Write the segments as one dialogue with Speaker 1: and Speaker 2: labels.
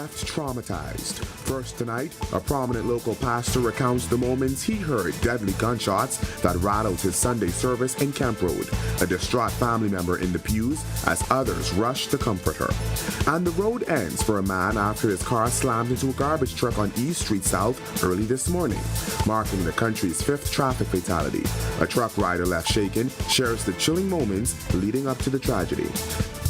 Speaker 1: left traumatized. First tonight, a prominent local pastor recounts the moments he heard deadly gunshots that rattled his Sunday service in Camp Road. A distraught family member in the pews as others rush to comfort her. And the road ends for a man after his car slammed into a garbage truck on East Street South early this morning, marking the country's 5th traffic fatality. A truck rider left shaken shares the chilling moments leading up to the tragedy.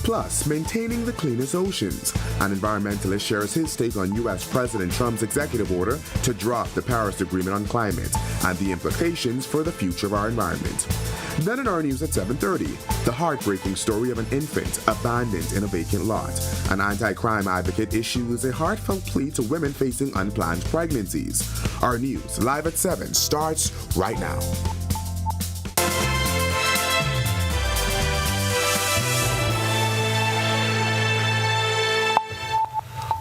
Speaker 1: Plus, maintaining the cleanest oceans. An environmentalist shares his take on U.S. President Trump's executive order to drop the Paris Agreement on climate and the implications for the future of our environment. Then in our news at 7:30, the heartbreaking story of an infant abandoned in a vacant lot. An anti-crime advocate issues a heartfelt plea to women facing unplanned pregnancies. Our news, live at 7, starts right now.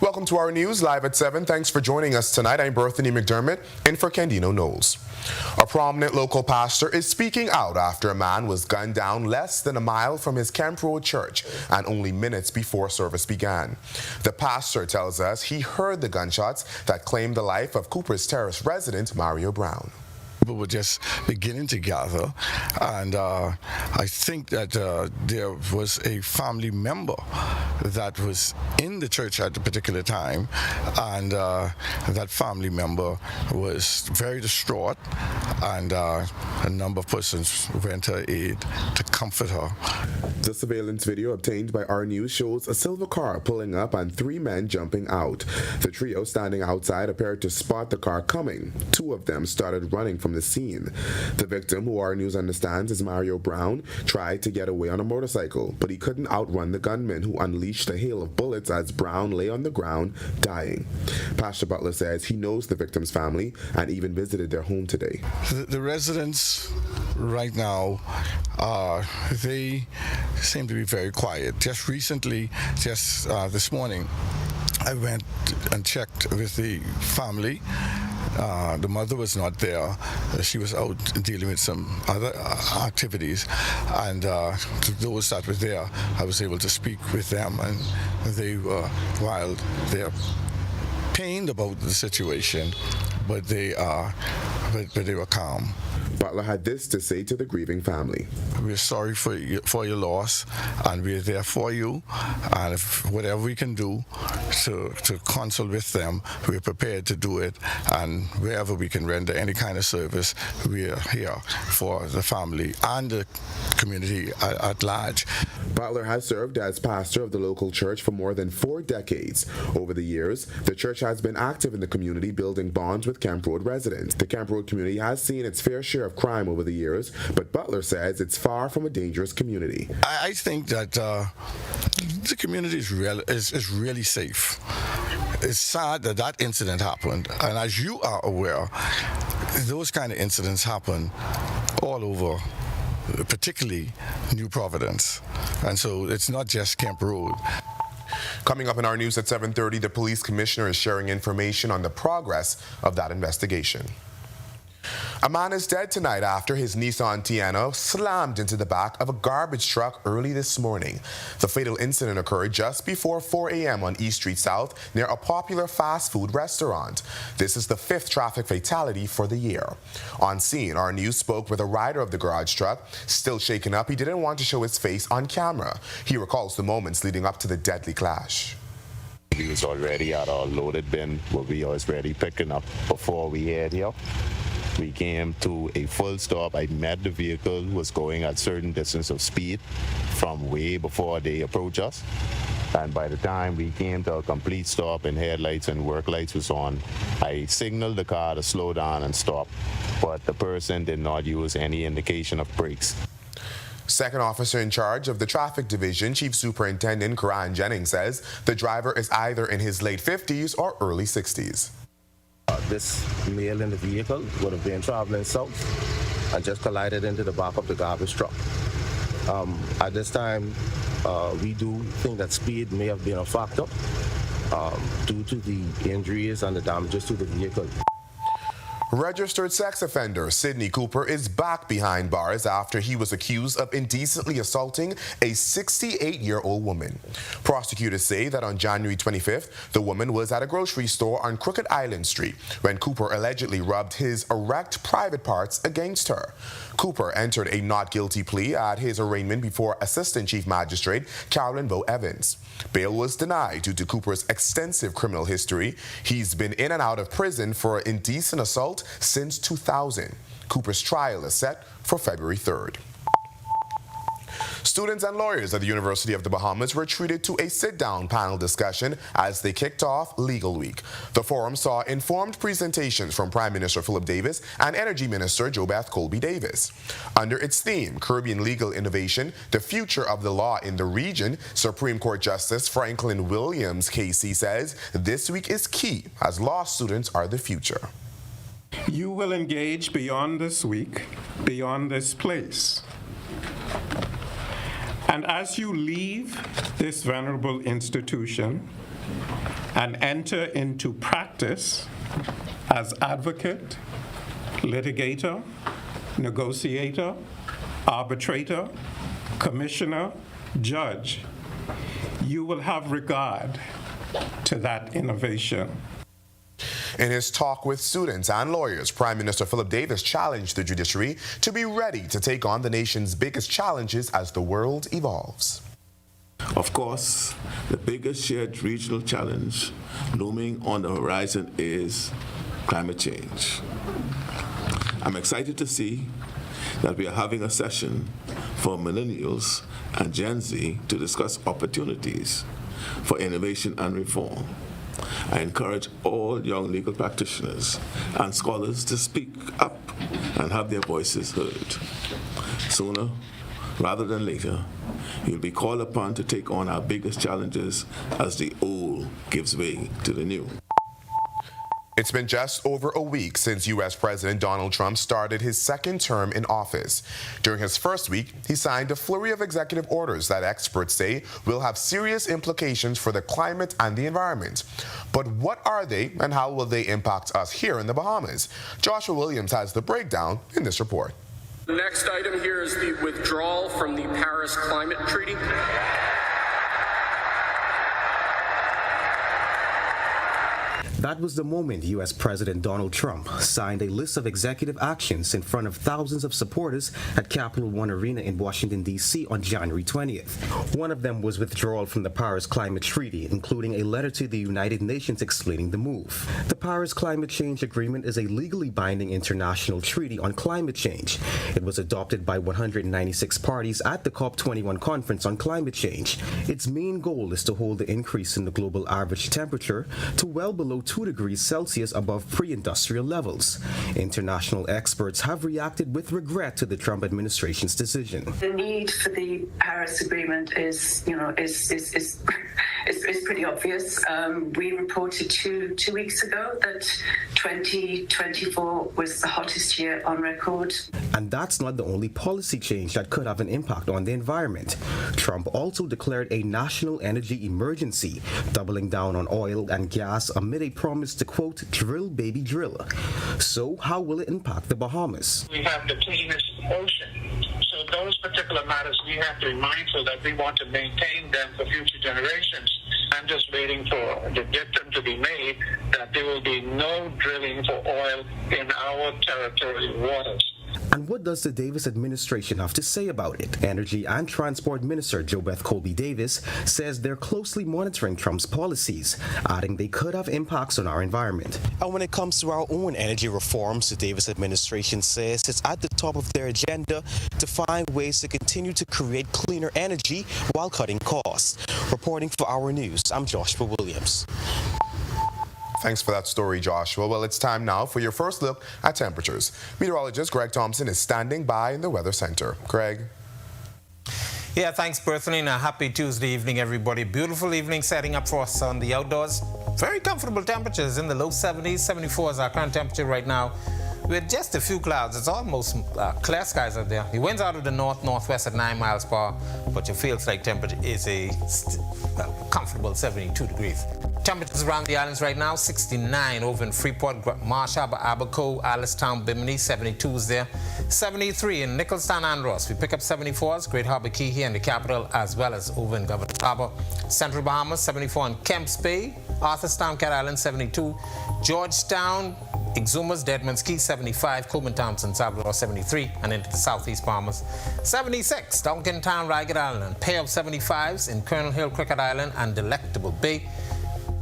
Speaker 1: Welcome to our news, live at 7. Thanks for joining us tonight. I'm Berthany McDermott, in for Candino Knowles. A prominent local pastor is speaking out after a man was gunned down less than a mile from his Camp Road church and only minutes before service began. The pastor tells us he heard the gunshots that claimed the life of Cooper's Terrace resident Mario Brown.
Speaker 2: People were just beginning to gather, and I think that there was a family member that was in the church at the particular time, and that family member was very distraught, and a number of persons went to her aid to comfort her.
Speaker 1: The surveillance video obtained by our news shows a silver car pulling up and 3 men jumping out. The trio standing outside appeared to spot the car coming. 2 of them started running from the scene. The victim, who our news understands is Mario Brown, tried to get away on a motorcycle, but he couldn't outrun the gunman, who unleashed a hail of bullets as Brown lay on the ground, dying. Pastor Butler says he knows the victim's family and even visited their home today.
Speaker 2: The residents right now, they seem to be very quiet. Just recently, this morning, I went and checked with the family. The mother was not there. She was out dealing with some other activities, and to those that were there, I was able to speak with them, and they were, while they're pained about the situation, but they were calm.
Speaker 1: Butler had this to say to the grieving family.
Speaker 2: We're sorry for your loss, and we're there for you, and if whatever we can do to console with them, we're prepared to do it, and wherever we can render any kind of service, we're here for the family and the community at large.
Speaker 1: Butler has served as pastor of the local church for more than 4 decades. Over the years, the church has been active in the community, building bonds with Camp Road residents. The Camp Road community has seen its fair share of crime over the years, but Butler says it's far from a dangerous community.
Speaker 2: I think that the community is really safe. It's sad that that incident happened, and as you are aware, those kind of incidents happen all over, particularly New Providence, and so it's not just Camp Road.
Speaker 1: Coming up in our news at 7:30, the police commissioner is sharing information on the progress of that investigation. A man is dead tonight after his Nissan Tiana slammed into the back of a garbage truck early this morning. The fatal incident occurred just before 4 a.m. on East Street South near a popular fast food restaurant. This is the 5th traffic fatality for the year. On scene, our news spoke with a rider of the garage truck. Still shaken up, he didn't want to show his face on camera. He recalls the moments leading up to the deadly clash.
Speaker 3: We was already at our loaded bin where we was already picking up before we head here. We came to a full stop. I met the vehicle, was going at certain distance of speed from way before they approached us. And by the time we came to a complete stop and headlights and work lights was on, I signaled the car to slow down and stop, but the person did not use any indication of brakes.
Speaker 1: Second officer in charge of the traffic division, Chief Superintendent Karan Jennings, says the driver is either in his late 50s or early 60s.
Speaker 4: This male in the vehicle would have been traveling south and just collided into the back of the garbage truck. At this time, we do think that speed may have been a factor due to the injuries and the damages to the vehicle.
Speaker 1: Registered sex offender Sidney Cooper is back behind bars after he was accused of indecently assaulting a 68-year-old woman. Prosecutors say that on January 25th, the woman was at a grocery store on Crooked Island Street when Cooper allegedly rubbed his erect private parts against her. Cooper entered a not guilty plea at his arraignment before Assistant Chief Magistrate Carolyn Bowe Evans. Bail was denied due to Cooper's extensive criminal history. He's been in and out of prison for indecent assault since 2000. Cooper's trial is set for February 3rd. Students and lawyers at the University of the Bahamas were treated to a sit-down panel discussion as they kicked off Legal Week. The forum saw informed presentations from Prime Minister Philip Davis and Energy Minister JoBeth Colby Davis. Under its theme, Caribbean Legal Innovation, the Future of the Law in the Region, Supreme Court Justice Franklin Williams, KC, says this week is key as law students are the future.
Speaker 5: You will engage beyond this week, beyond this place. And as you leave this venerable institution and enter into practice as advocate, litigator, negotiator, arbitrator, commissioner, judge, you will have regard to that innovation.
Speaker 1: In his talk with students and lawyers, Prime Minister Philip Davis challenged the judiciary to be ready to take on the nation's biggest challenges as the world evolves.
Speaker 6: Of course, the biggest shared regional challenge looming on the horizon is climate change. I'm excited to see that we are having a session for millennials and Gen Z to discuss opportunities for innovation and reform. I encourage all young legal practitioners and scholars to speak up and have their voices heard. Sooner rather than later, you'll be called upon to take on our biggest challenges as the old gives way to the new.
Speaker 1: It's been just over a week since U.S. President Donald Trump started his second term in office. During his first week, he signed a flurry of executive orders that experts say will have serious implications for the climate and the environment. But what are they and how will they impact us here in the Bahamas? Joshua Williams has the breakdown in this report.
Speaker 7: The next item here is the withdrawal from the Paris Climate Treaty.
Speaker 8: That was the moment U.S. President Donald Trump signed a list of executive actions in front of thousands of supporters at Capital One Arena in Washington, D.C. on January 20th. One of them was withdrawal from the Paris Climate Treaty, including a letter to the United Nations explaining the move. The Paris Climate Change Agreement is a legally binding international treaty on climate change. It was adopted by 196 parties at the COP21 conference on climate change. Its main goal is to hold the increase in the global average temperature to well below 2 degrees Celsius above pre-industrial levels. International experts have reacted with regret to the Trump administration's decision.
Speaker 9: The need for the Paris Agreement is pretty obvious. We reported two weeks ago that 2024 was the hottest year on record.
Speaker 8: And that's not the only policy change that could have an impact on the environment. Trump also declared a national energy emergency, doubling down on oil and gas amid a promise to, quote, drill baby drill. So how will it impact the Bahamas?
Speaker 10: We have the cleanest ocean. So those particular matters, we have to be mindful that we want to maintain them for future generations. I'm just waiting for the dictum to be made that there will be no drilling for oil in our territorial waters.
Speaker 8: And what does the Davis administration have to say about it? Energy and Transport Minister JoBeth Colby Davis says they're closely monitoring Trump's policies, adding they could have impacts on our environment. And when it comes to our own energy reforms, the Davis administration says it's at the top of their agenda to find ways to continue to create cleaner energy while cutting costs. Reporting for Our News, I'm Joshua Williams.
Speaker 1: Thanks for that story, Joshua. Well, it's time now for your first look at temperatures. Meteorologist Greg Thompson is standing by in the Weather Center. Greg.
Speaker 11: Yeah, thanks, Berthany, and a happy Tuesday evening, everybody. Beautiful evening setting up for us on the outdoors. Very comfortable temperatures in the low 70s. 74 is our current temperature right now. With just a few clouds, it's almost clear skies out there. The winds out of the north-northwest at 9 miles per hour, but your feels like temperature is a comfortable 72 degrees. Temperatures around the islands right now, 69 over in Freeport, Marsh Harbor, Abaco, Alistown, Bimini, 72s there. 73 in Nicholstown and Ross. We pick up 74s, Great Harbor Key here in the capital, as well as over in Governor Harbor. Central Bahamas, 74 in Kemps Bay, Arthurstown, Cat Island, 72. Georgetown, Exumas, Deadman's Key, 75. Coleman Town, San Salvador, 73. And into the southeast Bahamas, 76. Duncan Town, Ragged Island. Pair of 75s in Colonel Hill, Cricket Island, and Delectable Bay.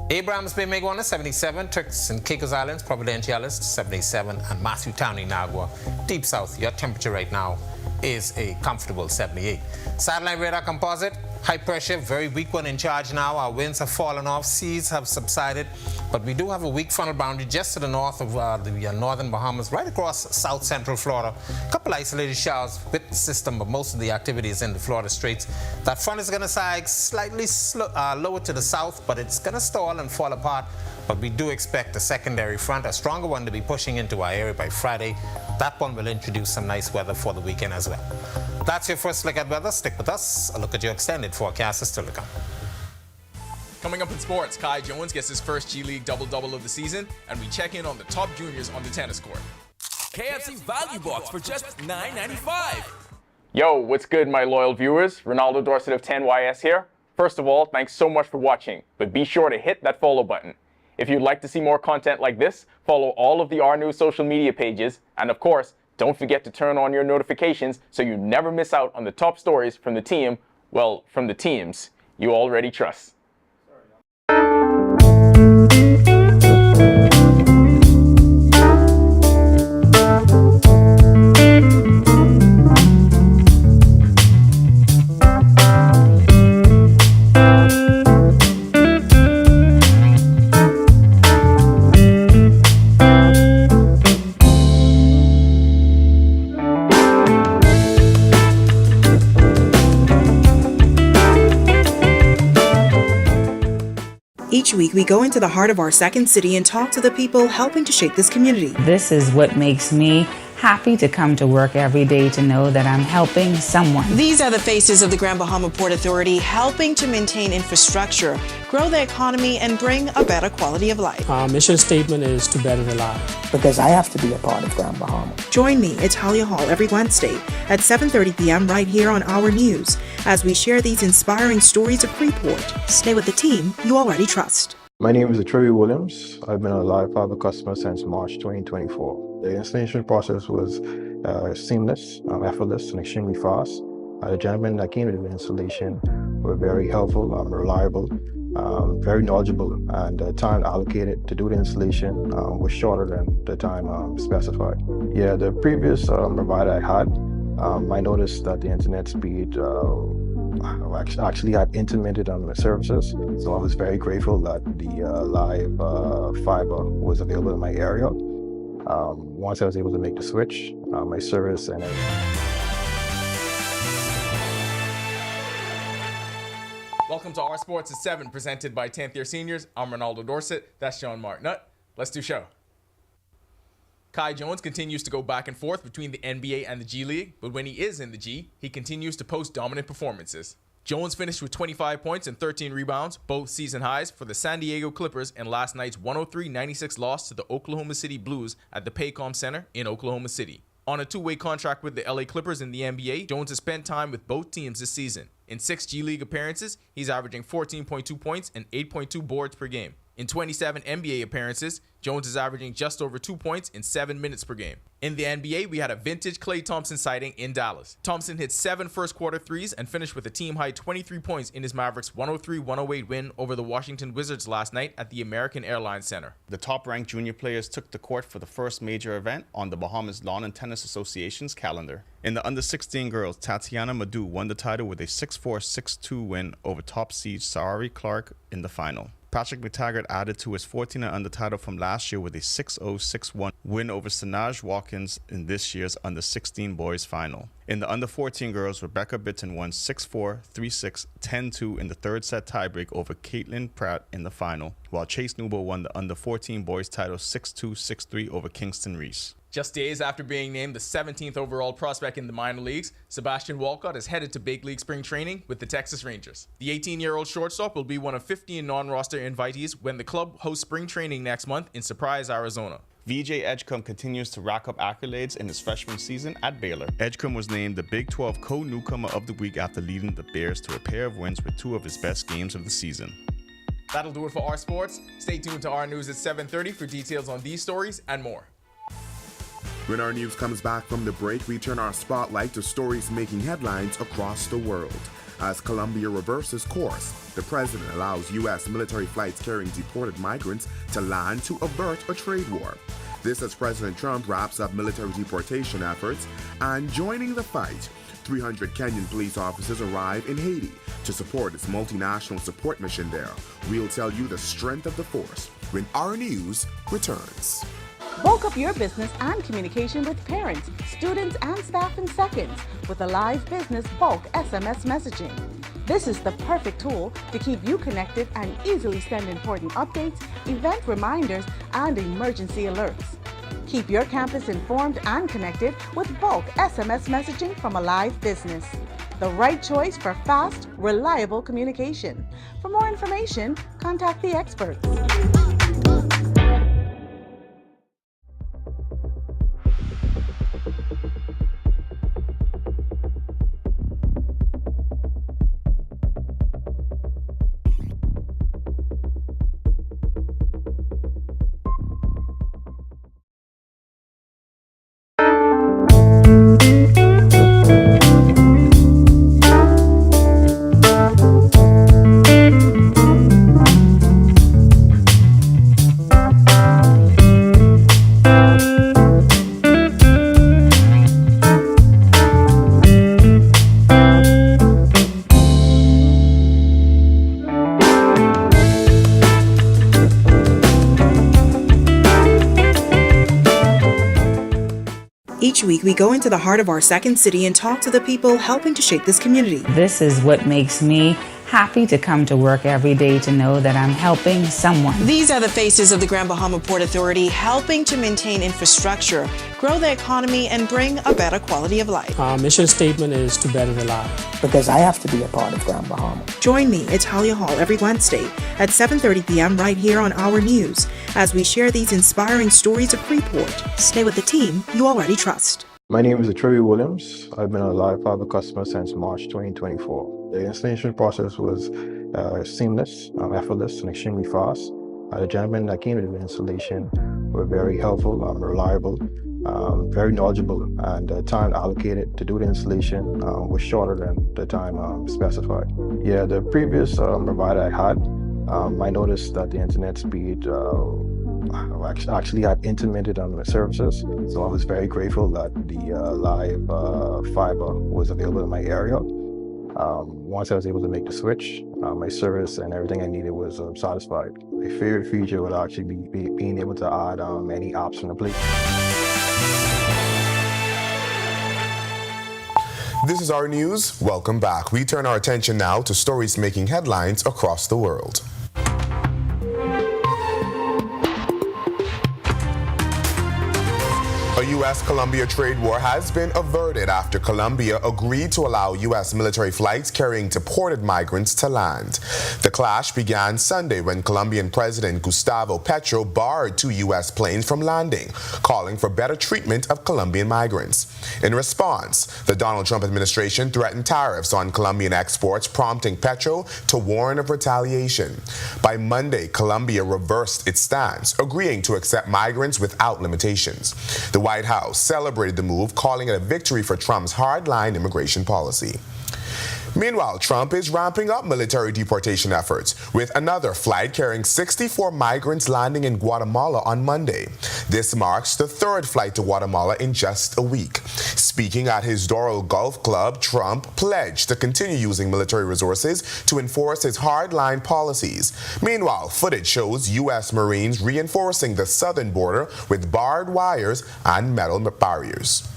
Speaker 11: Abrahams Bay, Meguana, 77. Turks and Caicos Islands, Providenciales, 77. And Matthew Town, Inagua, deep south. Your temperature right now is a comfortable 78. Satellite radar composite, high pressure, very weak one in charge now. Our winds have fallen off, seas have subsided, but we do have a weak frontal boundary just to the north of the northern Bahamas, right across south central Florida. A couple isolated showers with the system, but most of the activity is in the Florida Straits. That front is going to sag slightly lower to the south, but it's going to stall and fall apart. But we do expect a secondary front, a stronger one, to be pushing into our area by Friday. That one will introduce some nice weather for the weekend as well. That's your first look at weather. Stick with us. A look at your extended forecast is still to come.
Speaker 12: Coming up in sports, Kai Jones gets his first G League double-double of the season, and we check in on the top juniors on the tennis court.
Speaker 13: KFC Value Box for just $9.95.
Speaker 14: Yo, what's good, my loyal viewers? Ronaldo Dorset of 10YS here. First of all, thanks so much for watching, but be sure to hit that follow button. If you'd like to see more content like this, follow all of the R News social media pages, and of course, don't forget to turn on your notifications so you never miss out on the top stories from the team, well, from the teams you already trust.
Speaker 15: Each week, we go into the heart of our second city and talk to the people helping to shape this community.
Speaker 16: This is what makes me happy to come to work every day, to know that I'm helping someone.
Speaker 15: These are the faces of the Grand Bahama Port Authority, helping to maintain infrastructure, grow the economy, and bring a better quality of life.
Speaker 17: Our mission statement is to better the life.
Speaker 18: Because I have to be a part of Grand Bahama.
Speaker 15: Join me at Talia Hall every Wednesday at 7:30 p.m. right here on Our News as we share these inspiring stories of Freeport. Stay with the team you already trust.
Speaker 19: My name is Trevi Williams. I've been a Live Fiber customer since March 2024. The installation process was seamless, effortless, and extremely fast. The gentlemen that came to the installation were very helpful, reliable, very knowledgeable, and the time allocated to do the installation was shorter than the time specified. Yeah, the previous provider I had, I noticed that the internet speed actually had intermittent on the services, so I was very grateful that the live fiber was available in my area. Once I was able to make the switch, my service and
Speaker 12: Welcome to Our Sports at 7, presented by 10th Year Seniors. I'm Ronaldo Dorset. That's Sean Martinut. Let's do show. Kai Jones continues to go back and forth between the NBA and the G League, but when he is in the G, he continues to post dominant performances. Jones finished with 25 points and 13 rebounds, both season highs for the San Diego Clippers in last night's 103-96 loss to the Oklahoma City Blues at the Paycom Center in Oklahoma City. On a two-way contract with the LA Clippers in the NBA, Jones has spent time with both teams this season. In 6 G League appearances, he's averaging 14.2 points and 8.2 boards per game. In 27 NBA appearances, Jones is averaging just over 2 points in 7 minutes per game. In the NBA, we had a vintage Klay Thompson sighting in Dallas. Thompson hit 7 first-quarter threes and finished with a team-high 23 points in his Mavericks' 103-108 win over the Washington Wizards last night at the American Airlines Center.
Speaker 20: The top-ranked junior players took the court for the first major event on the Bahamas Lawn and Tennis Association's calendar. In the under-16 girls, Tatiana Madu won the title with a 6-4, 6-2 win over top seed Sahari Clark in the final. Patrick McTaggart added to his 14-under title from last year with a 6-0, 6-1 win over Sanaj Watkins in this year's under-16 boys final. In the under-14 girls, Rebecca Bitton won 6-4, 3-6, 10-2 in the third set tiebreak over Caitlin Pratt in the final, while Chase Newbo won the under-14 boys title 6-2, 6-3 over Kingston Reese.
Speaker 12: Just days after being named the 17th overall prospect in the minor leagues, Sebastian Walcott is headed to big league spring training with the Texas Rangers. The 18-year-old shortstop will be one of 15 non-roster invitees when the club hosts spring training next month in Surprise, Arizona.
Speaker 20: VJ Edgecombe continues to rack up accolades in his freshman season at Baylor. Edgecombe was named the Big 12 Co-Newcomer of the Week after leading the Bears to a pair of wins with 2 of his best games of the season.
Speaker 12: That'll do it for our sports. Stay tuned to our news at 7:30 for details on these stories and more.
Speaker 1: When our news comes back from the break, we turn our spotlight to stories making headlines across the world. As Colombia reverses course, the president allows U.S. military flights carrying deported migrants to land to avert a trade war. This as President Trump wraps up military deportation efforts, and joining the fight, 300 Kenyan police officers arrive in Haiti to support its multinational support mission there. We'll tell you the strength of the force when our news returns.
Speaker 21: Bulk up your business and communication with parents, students, and staff in seconds with the Live Business Bulk SMS messaging. This is the perfect tool to keep you connected and easily send important updates, event reminders, and emergency alerts. Keep your campus informed and connected with bulk SMS messaging from Alive Business. The right choice for fast, reliable communication. For more information, contact the experts.
Speaker 15: Each week, we go into the heart of our second city and talk to the people helping to shape this community.
Speaker 16: This is what makes me happy to come to work every day, to know that I'm helping someone.
Speaker 15: These are the faces of the Grand Bahama Port Authority, helping to maintain infrastructure, grow the economy, and bring a better quality of life.
Speaker 17: Our mission statement is to better the life.
Speaker 18: Because I have to be a part of Grand Bahama.
Speaker 15: Join me, Italia Hall, every Wednesday at 7:30 p.m. right here on Our News as we share these inspiring stories of Freeport. Stay with the team you already trust.
Speaker 19: My name is Trey Williams. I've been a Live Fiber customer since March 2024. The installation process was seamless, effortless, and extremely fast. The gentlemen that came to the installation were very helpful, reliable, very knowledgeable, and the time allocated to do the installation was shorter than the time specified. Yeah, the previous provider I had, I noticed that the internet speed actually had intermittent on the services, so I was very grateful that the Live Fiber was available in my area. Once I was able to make the switch, my service and everything I needed was satisfied. My favorite feature would actually be being able to add any apps from the plate.
Speaker 1: This is Our News. Welcome back. We turn our attention now to stories making headlines across the world. A U.S.-Colombia trade war has been averted after Colombia agreed to allow U.S. military flights carrying deported migrants to land. The clash began Sunday when Colombian President Gustavo Petro barred 2 U.S. planes from landing, calling for better treatment of Colombian migrants. In response, the Donald Trump administration threatened tariffs on Colombian exports, prompting Petro to warn of retaliation. By Monday, Colombia reversed its stance, agreeing to accept migrants without limitations. The White House celebrated the move, calling it a victory for Trump's hardline immigration policy. Meanwhile, Trump is ramping up military deportation efforts, with another flight carrying 64 migrants landing in Guatemala on Monday. This marks the third flight to Guatemala in just a week. Speaking at his Doral Golf Club, Trump pledged to continue using military resources to enforce his hardline policies. Meanwhile, footage shows U.S. Marines reinforcing the southern border with barbed wires and metal barriers.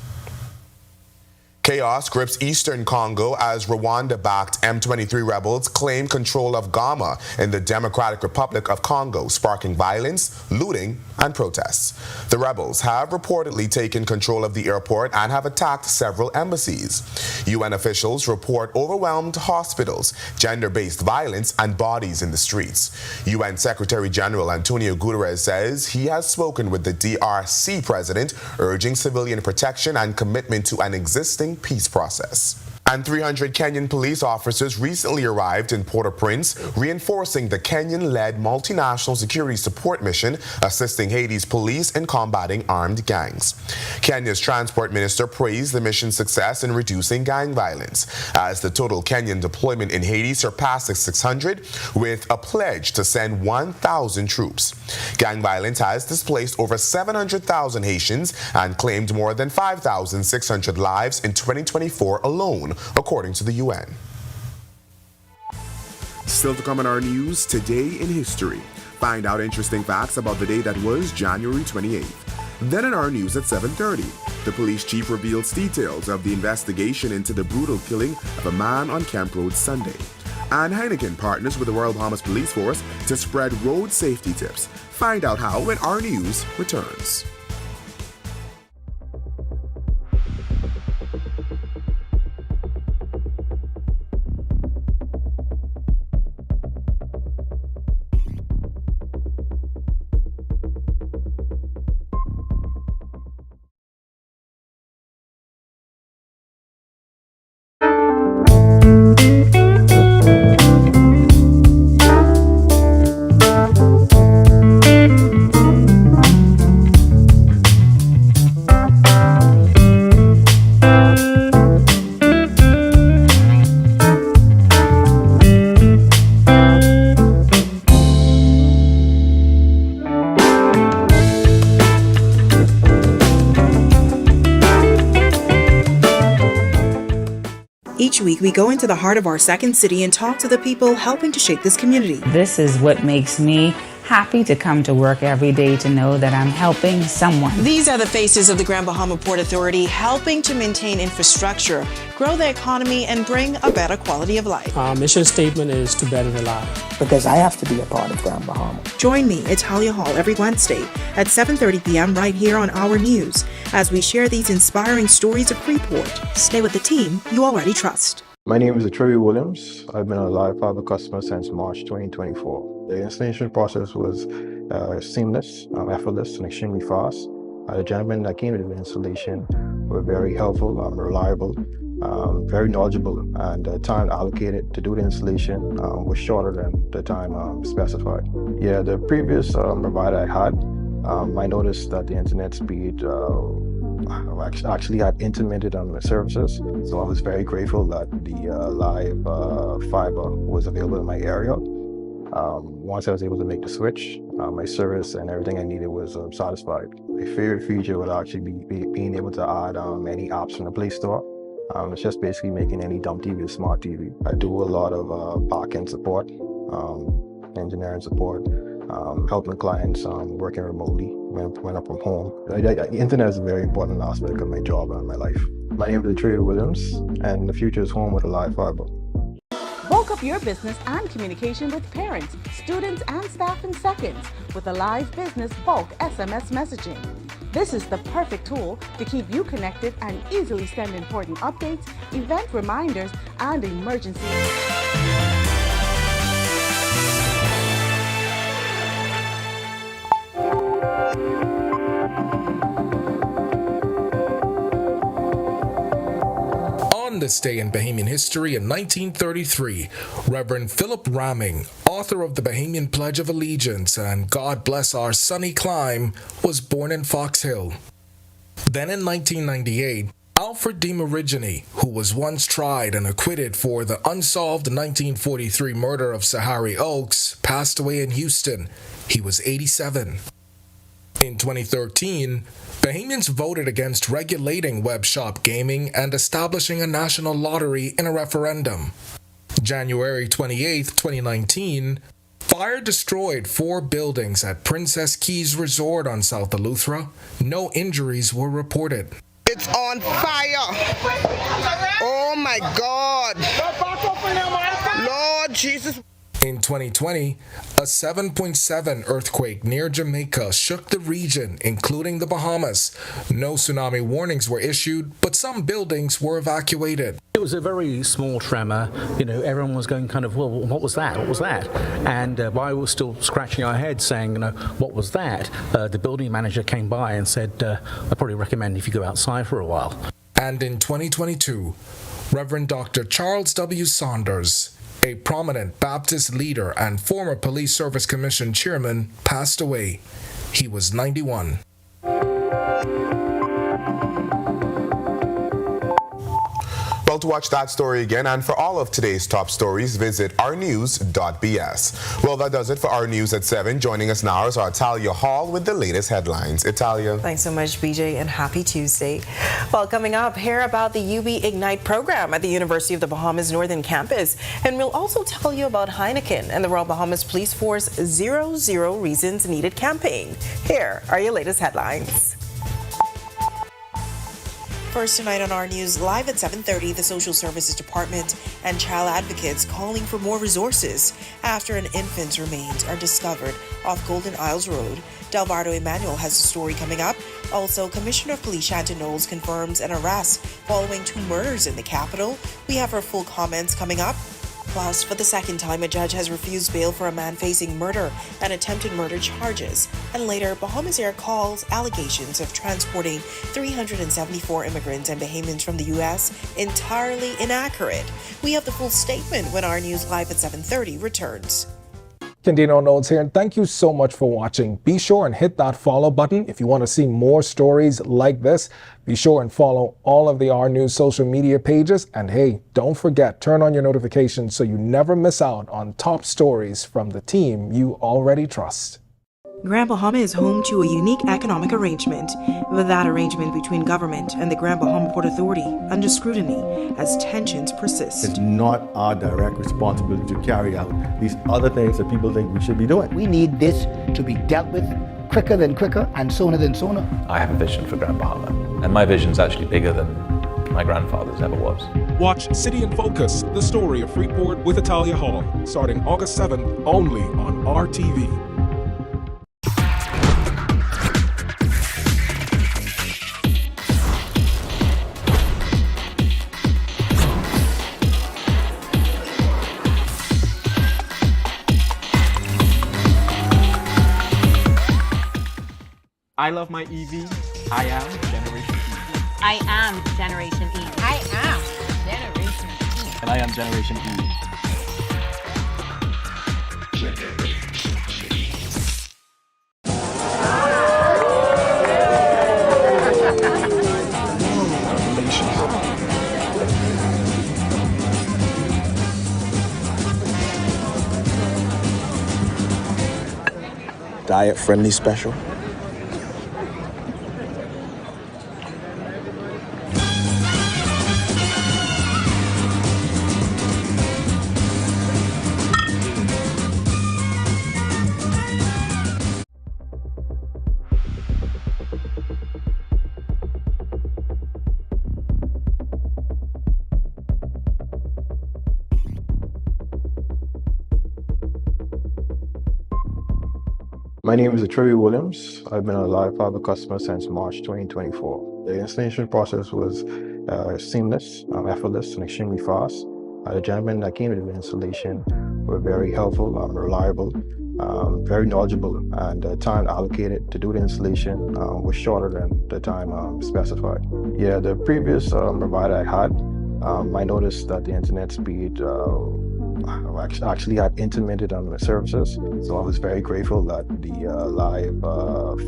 Speaker 1: Chaos grips eastern Congo as Rwanda-backed M23 rebels claim control of Goma in the Democratic Republic of Congo, sparking violence, looting, and protests. The rebels have reportedly taken control of the airport and have attacked several embassies. UN officials report overwhelmed hospitals, gender-based violence, and bodies in the streets. UN Secretary General Antonio Guterres says he has spoken with the DRC president, urging civilian protection and commitment to an existing peace process. And 300 Kenyan police officers recently arrived in Port-au-Prince, reinforcing the Kenyan-led multinational security support mission assisting Haiti's police in combating armed gangs. Kenya's transport minister praised the mission's success in reducing gang violence, as the total Kenyan deployment in Haiti surpasses 600, with a pledge to send 1,000 troops. Gang violence has displaced over 700,000 Haitians and claimed more than 5,600 lives in 2024 alone, according to the UN. Still to come in our news, Today in History. Find out interesting facts about the day that was January 28th. Then in our news at 7:30, the police chief reveals details of the investigation into the brutal killing of a man on Kemp Road Sunday. And Heineken partners with the Royal Bahamas Police Force to spread road safety tips. Find out how when our news returns.
Speaker 15: Each week, we go into the heart of our second city and talk to the people helping to shape this community.
Speaker 16: This is what makes me happy to come to work every day, to know that I'm helping someone.
Speaker 15: These are the faces of the Grand Bahama Port Authority, helping to maintain infrastructure, grow the economy, and bring a better quality of life.
Speaker 17: Our mission statement is to better the life.
Speaker 18: Because I have to be a part of Grand Bahama.
Speaker 15: Join me at Talia Hall every Wednesday at 7:30 p.m. right here on Our News as we share these inspiring stories of Freeport. Stay with the team you already trust.
Speaker 19: My name is Trevi Williams. I've been a Live Fiber customer since March 2024. The installation process was seamless, effortless, and extremely fast. The gentlemen that came to the installation were very helpful, reliable, very knowledgeable, and the time allocated to do the installation was shorter than the time specified. Yeah, the previous provider I had, I noticed that the internet speed actually had intermittent on the services, so I was very grateful that the live fiber was available in my area. Once I was able to make the switch, my service and everything I needed was satisfied. My favorite feature would actually be being able to add any apps from the Play Store. It's just basically making any dumb TV a smart TV. I do a lot of back-end support, engineering support, helping clients working remotely when I'm from home. The internet is a very important aspect of my job and my life. My name is Trevi Williams, and the future is home with a live fiber.
Speaker 21: Bulk up your business and communication with parents, students, and staff in seconds with a live business bulk SMS messaging. This is the perfect tool to keep you connected and easily send important updates, event reminders, and emergency.
Speaker 2: On this day in Bahamian history in 1933, Reverend Philip Ramming, author of the Bahamian Pledge of Allegiance and God Bless Our Sunny Clime, was born in Fox Hill. Then in 1998, Alfred D. Morigine, who was once tried and acquitted for the unsolved 1943 murder of Sahari Oaks, passed away in Houston. He was 87. In 2013, Bahamians voted against regulating web shop gaming and establishing a national lottery in a referendum. January 28, 2019, fire destroyed 4 buildings at Princess Keys Resort on South Eleuthera. No injuries were reported.
Speaker 3: It's on fire. Oh my God. Lord Jesus.
Speaker 2: In 2020, a 7.7 earthquake near Jamaica shook the region, including the Bahamas. No tsunami warnings were issued, but some buildings were evacuated.
Speaker 22: It was a very small tremor. You know, everyone was going kind of, well, what was that? What was that? And while we were still scratching our heads saying, you know, what was that? The building manager came by and said, I probably recommend if you go outside for a while.
Speaker 2: And in 2022, Reverend Dr. Charles W. Saunders, a prominent Baptist leader and former Police Service Commission chairman, passed away. He was 91.
Speaker 1: Well, to watch that story again and for all of today's top stories, visit ournews.bs. Well, that does it for Our News at 7. Joining us now is Italia Hall with the latest headlines. Italia.
Speaker 23: Thanks so much, BJ, and happy Tuesday. Well, coming up, hear about the UB Ignite program at the University of the Bahamas Northern Campus. And we'll also tell you about Heineken and the Royal Bahamas Police Force 00 Reasons Needed campaign. Here are your latest headlines. First tonight on Our News, live at 7:30, the Social Services Department and child advocates calling for more resources after an infant's remains are discovered off Golden Isles Road. Delvardo Emmanuel has a story coming up. Also, Commissioner of Police Shanton Knowles confirms an arrest following 2 murders in the capital. We have her full comments coming up. Plus, for the second time, a judge has refused bail for a man facing murder and attempted murder charges. And later, Bahamas Air calls allegations of transporting 374 immigrants and Bahamians from the U.S. entirely inaccurate. We have the full statement when Our News Live at 7:30 returns.
Speaker 2: Candino Nodes here, and thank you so much for watching. Be sure and hit that follow button if you want to see more stories like this. Be sure and follow all of the Our News social media pages. And hey, don't forget, turn on your notifications so you never miss out on top stories from the team you already trust.
Speaker 15: Grand Bahama is home to a unique economic arrangement, with that arrangement between government and the Grand Bahama Port Authority under scrutiny as tensions persist.
Speaker 24: It's not our direct responsibility to carry out these other things that people think we should be doing.
Speaker 25: We need this to be dealt with quicker than quicker and sooner than sooner.
Speaker 26: I have a vision for Grand Bahama, and my vision's actually bigger than my grandfather's ever was.
Speaker 2: Watch City in Focus, the story of Freeport with Italia Hall, starting August 7th only on RTV.
Speaker 27: I love my EV. I am Generation E.
Speaker 28: I am Generation E. I am Generation E.
Speaker 27: And I am Generation E.
Speaker 24: Diet friendly special.
Speaker 19: My name is Trevi Williams. I've been a Live Fiber customer since March 2024. The installation process was seamless, effortless, and extremely fast. The gentlemen that came to the installation were very helpful, reliable, very knowledgeable, and the time allocated to do the installation was shorter than the time specified. Yeah, the previous provider I had, I noticed that the internet speed actually had intermittent on the services, so I was very grateful that the live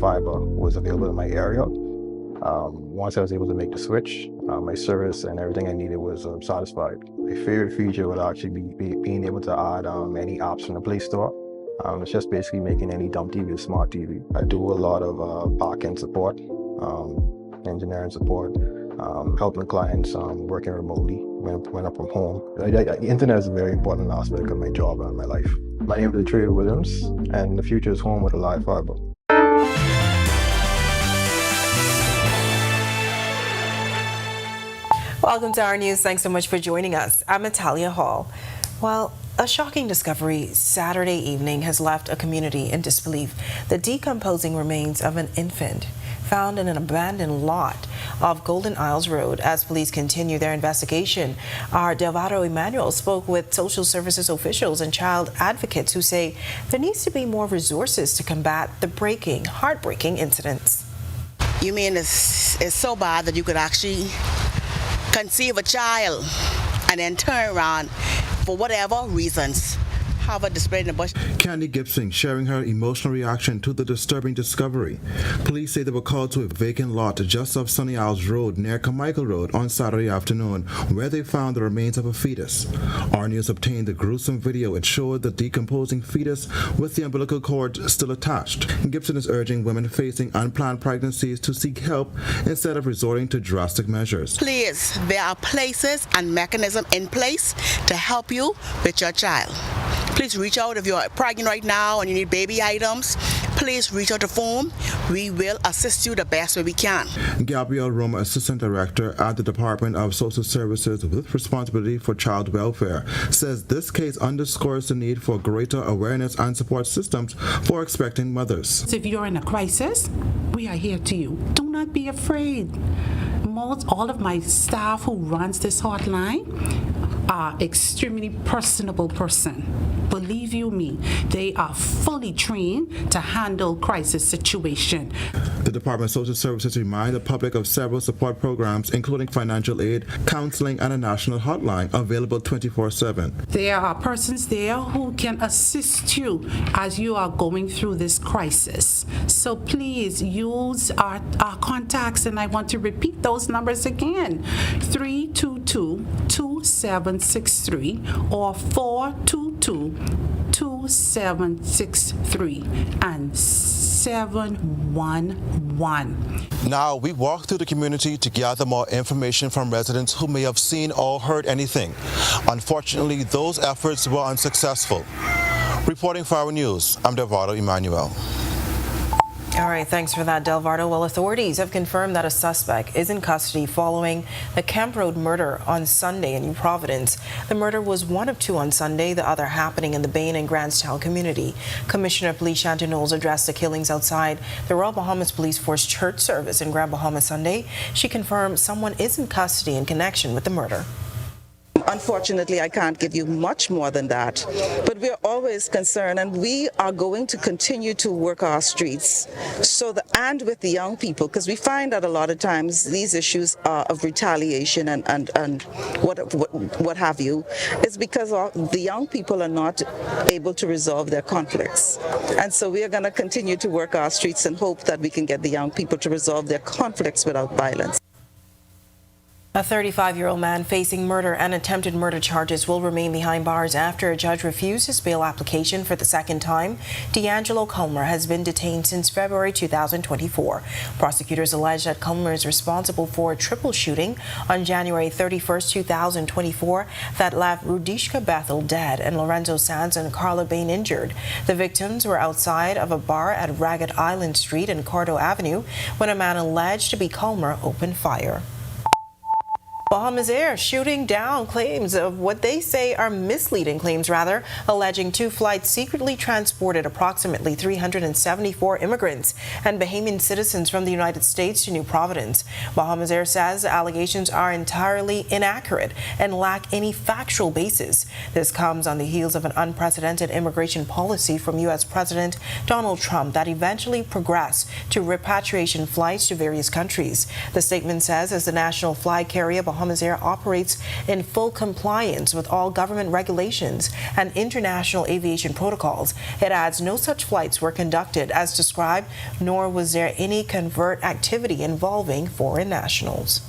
Speaker 19: fiber was available in my area. Once I was able to make the switch, my service and everything I needed was satisfied. My favorite feature would actually be being able to add any apps from the Play Store. It's just basically making any dumb TV a smart TV. I do a lot of back-end support, engineering support, helping clients working remotely when I'm from home. The internet is a very important aspect of my job and my life. My name is Trey Williams, and the future is home with a live fiber.
Speaker 23: Welcome to our news. Thanks so much for joining us. I'm Natalia Hall. Well, a shocking discovery Saturday evening has left a community in disbelief. The decomposing remains of an infant found in an abandoned lot of Golden Isles Road. As police continue their investigation, our Delvado Emmanuel spoke with social services officials and child advocates who say there needs to be more resources to combat the heartbreaking incidents.
Speaker 4: You mean it's so bad that you could actually conceive a child and then turn around for whatever reasons, have a display in the bush.
Speaker 5: Candy Gibson sharing her emotional reaction to the disturbing discovery. Police say they were called to a vacant lot just off Sunny Isles Road near Carmichael Road on Saturday afternoon, where they found the remains of a fetus. Our News obtained the gruesome video. It showed the decomposing fetus with the umbilical cord still attached. Gibson is urging women facing unplanned pregnancies to seek help instead of resorting to drastic measures.
Speaker 4: Please, there are places and mechanisms in place to help you with your child. Please reach out if you're pregnant right now and you need baby items. Please reach out to FOAM. We will assist you the best way we can.
Speaker 5: Gabrielle Roma, Assistant Director at the Department of Social Services with responsibility for child welfare, says this case underscores the need for greater awareness and support systems for expecting mothers.
Speaker 6: If you're in a crisis, we are here to you. Do not be afraid. All of my staff who runs this hotline are extremely personable person. Believe you me, they are fully trained to handle crisis situation.
Speaker 5: The Department of Social Services reminds the public of several support programs, including financial aid, counseling, and a national hotline available 24/7.
Speaker 6: There are persons there who can assist you as you are going through this crisis. So please use our contacts, and I want to repeat those numbers again: 322-2763 or 422-2763 and 711.
Speaker 5: Now, we walk through the community to gather more information from residents who may have seen or heard anything. Unfortunately, those efforts were unsuccessful. Reporting for our news, I'm Delvado Emmanuel.
Speaker 23: All right, thanks for that, Delvado. Well, authorities have confirmed that a suspect is in custody following the Camp Road murder on Sunday in New Providence. The murder was one of two on Sunday, the other happening in the Bain and Grantstown community. Commissioner of Police Shanti Knowles addressed the killings outside the Royal Bahamas Police Force church service in Grand Bahama Sunday. She confirmed someone is in custody in connection with the murder.
Speaker 7: Unfortunately, I can't give you much more than that, but we're always concerned, and we are going to continue to work our streets and with the young people, because we find that a lot of times these issues of retaliation and what have you is because the young people are not able to resolve their conflicts. And so we are going to continue to work our streets and hope that we can get the young people to resolve their conflicts without violence.
Speaker 23: A 35-year-old man facing murder and attempted murder charges will remain behind bars after a judge refused his bail application for the second time. D'Angelo Culmer has been detained since February 2024. Prosecutors allege that Culmer is responsible for a triple shooting on January 31st, 2024 that left Rudishka Bethel dead and Lorenzo Sands and Carla Bain injured. The victims were outside of a bar at Ragged Island Street and Cardo Avenue when a man alleged to be Culmer opened fire. Bahamas Air shooting down claims of what they say are misleading claims, alleging two flights secretly transported approximately 374 immigrants and Bahamian citizens from the United States to New Providence. Bahamas Air says the allegations are entirely inaccurate and lack any factual basis. This comes on the heels of an unprecedented immigration policy from U.S. President Donald Trump that eventually progressed to repatriation flights to various countries. The statement says, as the national flag carrier, Bahamas Air operates in full compliance with all government regulations and international aviation protocols. It adds no such flights were conducted as described, nor was there any covert activity involving foreign nationals.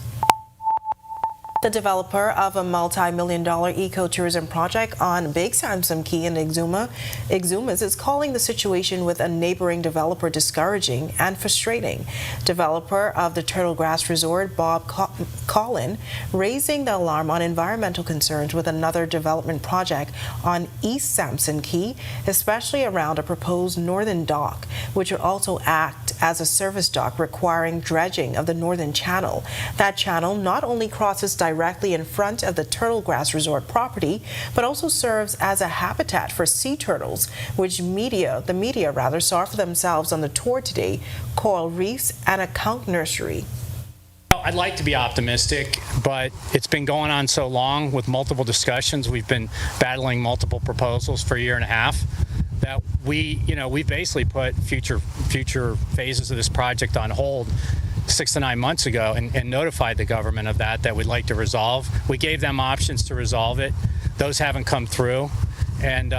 Speaker 23: The developer of a multi-million-dollar ecotourism project on Big Samson Key in Exumas is calling the situation with a neighboring developer discouraging and frustrating. Developer of the Turtle Grass Resort, Bob Collin, raising the alarm on environmental concerns with another development project on East Samson Key, especially around a proposed northern dock, which would also act as a service dock requiring dredging of the northern channel. That channel not only crosses directly in front of the Turtle Grass Resort property, but also serves as a habitat for sea turtles, which the media saw for themselves on the tour today, coral reefs and a conch nursery.
Speaker 8: I'd like to be optimistic, but it's been going on so long with multiple discussions. We've been battling multiple proposals for a year and a half that we basically put future phases of this project on hold 6 to 9 months ago and notified the government of that we'd like to resolve. We gave them options to resolve it. Those haven't come through, and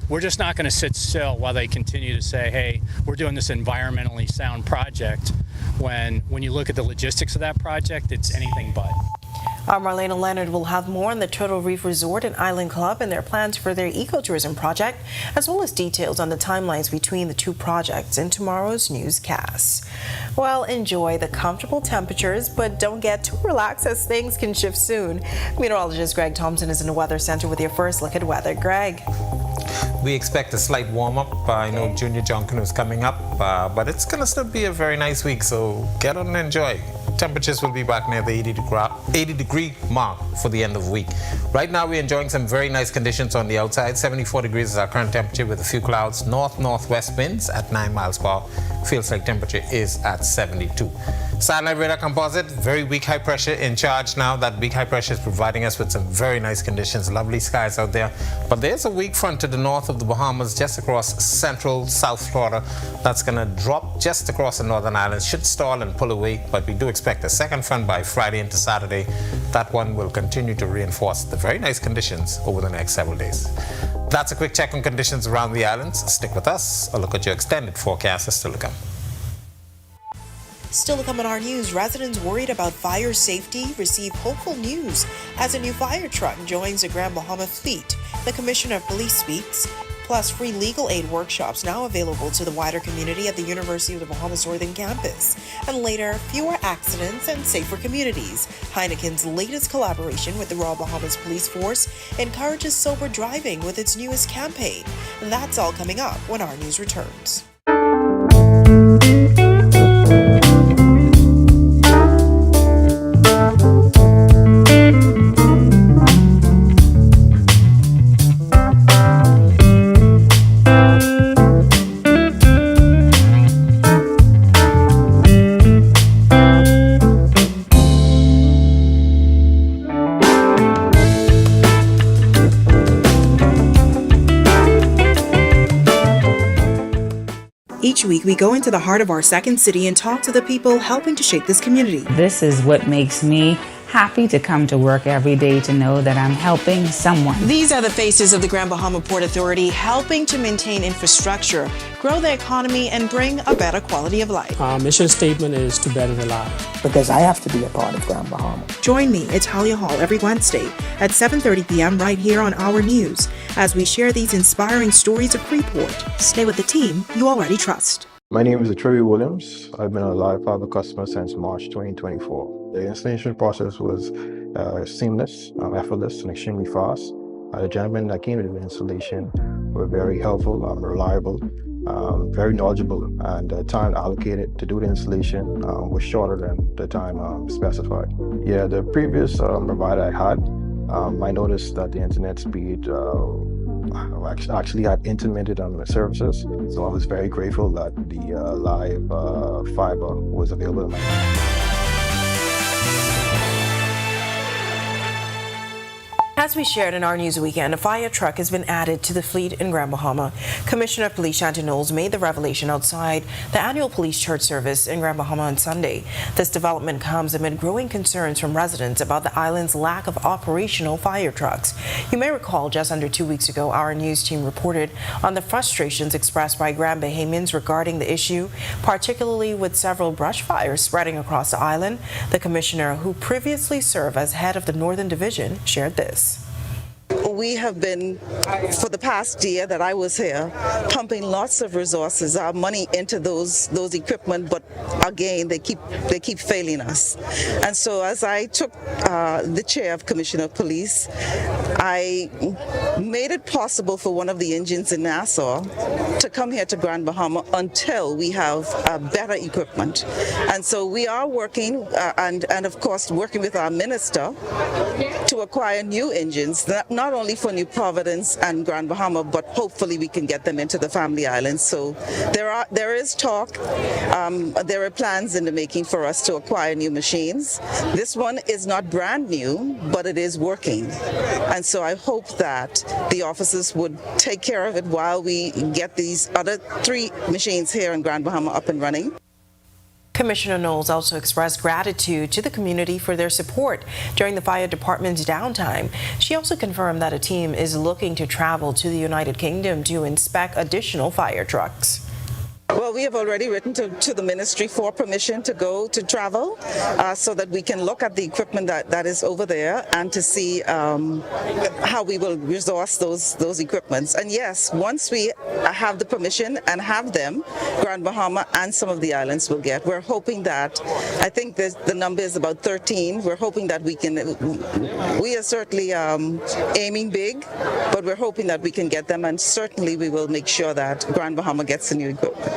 Speaker 8: we're just not going to sit still while they continue to say, hey, we're doing this environmentally sound project, when you look at the logistics of that project, it's anything but.
Speaker 23: Our Marlena Leonard will have more on the Turtle Reef Resort and Island Club and their plans for their ecotourism project, as well as details on the timelines between the two projects in tomorrow's newscast. Well, enjoy the comfortable temperatures, but don't get too relaxed as things can shift soon. Meteorologist Greg Thompson is in the Weather Center with your first look at weather. Greg.
Speaker 9: We expect a slight warm-up. I know Junior Jonkin is coming up, but it's going to still be a very nice week, so get on and enjoy. Temperatures will be back near the 80-degree mark for the end of the week. Right now, we're enjoying some very nice conditions on the outside. 74 degrees is our current temperature with a few clouds. North-northwest winds at 9 miles per hour. Feels like temperature is at 72. Satellite radar composite, very weak high pressure in charge now. That weak high pressure is providing us with some very nice conditions, lovely skies out there. But there's a weak front to the north of the Bahamas, just across central South Florida. That's going to drop just across the northern islands, should stall and pull away, but we do expect a second front by Friday into Saturday. That one will continue to reinforce the very nice conditions over the next several days. That's a quick check on conditions around the islands. Stick with us. A look at your extended forecast is still to come.
Speaker 23: Still to come on our news, residents worried about fire safety receive hopeful news as a new fire truck joins the Grand Bahama fleet. The Commissioner of Police speaks, plus free legal aid workshops now available to the wider community at the University of the Bahamas Northern Campus. And later, fewer accidents and safer communities. Heineken's latest collaboration with the Royal Bahamas Police Force encourages sober driving with its newest campaign. That's all coming up when our news returns.
Speaker 15: Each week, we go into the heart of our second city and talk to the people helping to shape this community.
Speaker 16: This is what makes me happy to come to work every day, to know that I'm helping someone.
Speaker 23: These are the faces of the Grand Bahama Port Authority, helping to maintain infrastructure, grow the economy, and bring a better quality of life.
Speaker 17: Our mission statement is to better the life.
Speaker 18: Because I have to be a part of Grand Bahama.
Speaker 15: Join me at Talia Hall every Wednesday at 7:30 p.m. right here on Our News as we share these inspiring stories of Freeport. Stay with the team you already trust.
Speaker 19: My name is Troy Williams. I've been a live fiber customer since March 2024. The installation process was seamless, effortless, and extremely fast. The gentlemen that came to the installation were very helpful, reliable, very knowledgeable, and the time allocated to do the installation was shorter than the time specified. Yeah, the previous provider I had, I noticed that the internet speed actually had intermittent on the services, so I was very grateful that the live fiber was available in my
Speaker 23: As we shared in our news weekend, a fire truck has been added to the fleet in Grand Bahama. Commissioner of Police Shanti Knowles made the revelation outside the annual police church service in Grand Bahama on Sunday. This development comes amid growing concerns from residents about the island's lack of operational fire trucks. You may recall just under 2 weeks ago, our news team reported on the frustrations expressed by Grand Bahamians regarding the issue, particularly with several brush fires spreading across the island. The commissioner, who previously served as head of the Northern Division, shared this.
Speaker 7: We have been, for the past year that I was here, pumping lots of resources, our money into those equipment, but again, they keep failing us. And so as I took the chair of Commissioner of Police, I made it possible for one of the engines in Nassau to come here to Grand Bahama until we have better equipment. And so we are working, and of course working with our minister to acquire new engines, not only for New Providence and Grand Bahama, but hopefully we can get them into the Family Islands. So there is talk, there are plans in the making for us to acquire new machines. This one is not brand new, but it is working. And so I hope that the officers would take care of it while we get these other 3 machines here in Grand Bahama up and running.
Speaker 23: Commissioner Knowles also expressed gratitude to the community for their support during the fire department's downtime. She also confirmed that a team is looking to travel to the United Kingdom to inspect additional fire trucks.
Speaker 7: Well, we have already written to the ministry for permission to go to travel so that we can look at the equipment that is over there and to see how we will resource those equipments. And yes, once we have the permission and have them, Grand Bahama and some of the islands will get. We're hoping that, I think the number is about 13. We're hoping that we are certainly aiming big, but we're hoping that we can get them, and certainly we will make sure that Grand Bahama gets the new equipment.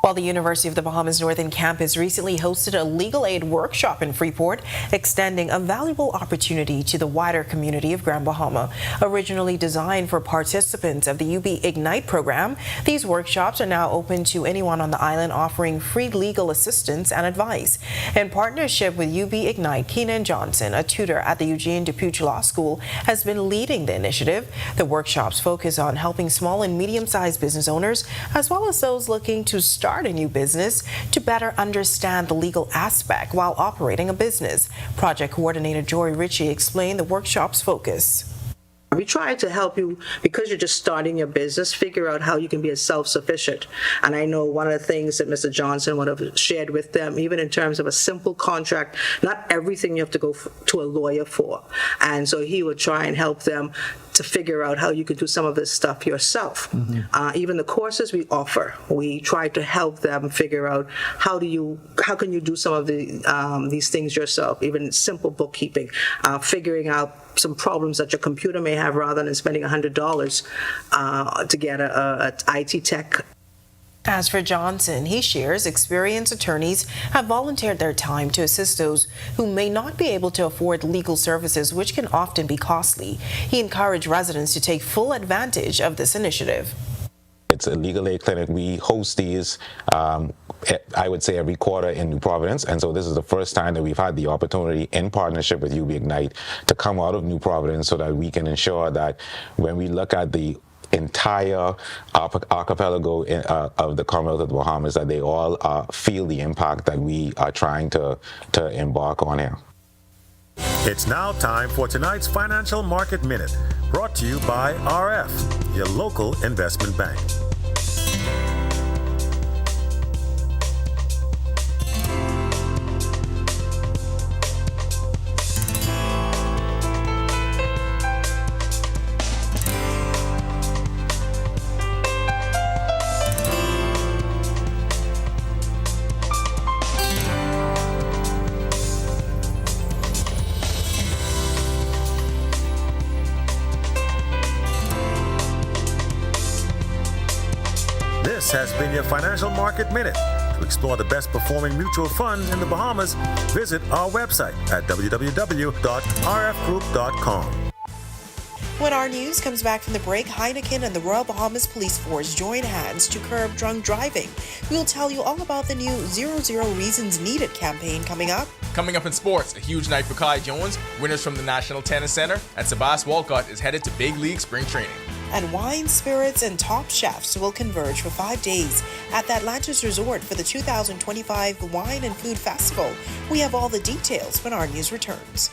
Speaker 23: While the University of the Bahamas Northern Campus recently hosted a legal aid workshop in Freeport, extending a valuable opportunity to the wider community of Grand Bahama. Originally designed for participants of the UB Ignite program, these workshops are now open to anyone on the island, offering free legal assistance and advice. In partnership with UB Ignite, Keenan Johnson, a tutor at the Eugene DePuch Law School, has been leading the initiative. The workshops focus on helping small and medium-sized business owners, as well as those looking to start a new business, to better understand the legal aspect while operating a business. Project coordinator Jory Ritchie explained the workshop's focus.
Speaker 3: We try to help you, because you're just starting your business, figure out how you can be self-sufficient. And I know one of the things that Mr. Johnson would have shared with them, even in terms of a simple contract, not everything you have to go to a lawyer for. And so he would try and help them to figure out how you could do some of this stuff yourself. Even the courses we offer, we try to help them figure out how can you do some of these things yourself, even simple bookkeeping, figuring out some problems that your computer may have, rather than spending $100 to get a IT tech.
Speaker 23: As for Johnson, he shares experienced attorneys have volunteered their time to assist those who may not be able to afford legal services, which can often be costly. He encouraged residents to take full advantage of this initiative.
Speaker 10: It's a legal aid clinic. We host these, I would say, every quarter in New Providence. And so this is the first time that we've had the opportunity, in partnership with UB Ignite, to come out of New Providence so that we can ensure that when we look at the entire archipelago of the Commonwealth of the Bahamas, that they all feel the impact that we are trying to embark on here.
Speaker 11: It's now time for tonight's Financial Market Minute, brought to you by RF, your local investment bank. This has been your Financial Market Minute. To explore the best performing mutual funds in the Bahamas, visit our website at www.rfgroup.com.
Speaker 23: When our news comes back from the break, Heineken and the Royal Bahamas Police Force join hands to curb drunk driving. We'll tell you all about the new 00 Reasons Needed campaign coming up.
Speaker 1: Coming up in sports, a huge night for Kai Jones, winners from the National Tennis Center, and Sebas Walcott is headed to Big League Spring Training.
Speaker 23: And wine, spirits, and top chefs will converge for 5 days at the Atlantis Resort for the 2025 Wine and Food Festival. We have all the details when our news returns.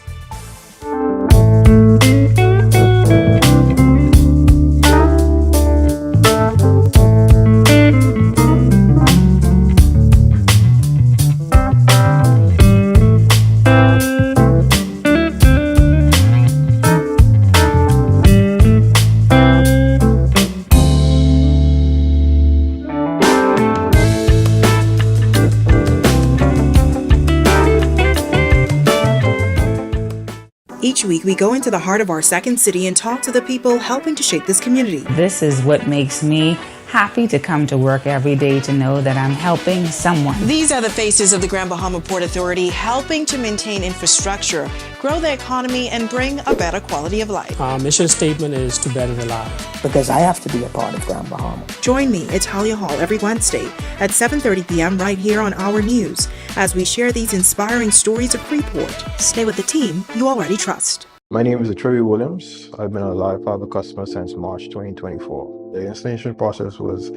Speaker 15: Each week, we go into the heart of our second city and talk to the people helping to shape this community.
Speaker 16: This is what makes me happy to come to work every day, to know that I'm helping someone.
Speaker 23: These are the faces of the Grand Bahama Port Authority, helping to maintain infrastructure, grow the economy, and bring a better quality of life.
Speaker 17: Our mission statement is to better the life.
Speaker 18: Because I have to be a part of Grand Bahama.
Speaker 15: Join me, Italia Hall, every Wednesday at 7:30 p.m. right here on Our News as we share these inspiring stories of Freeport. Stay with the team you already trust.
Speaker 19: My name is Trey Williams. I've been a live fiber customer since March 2024. The installation process was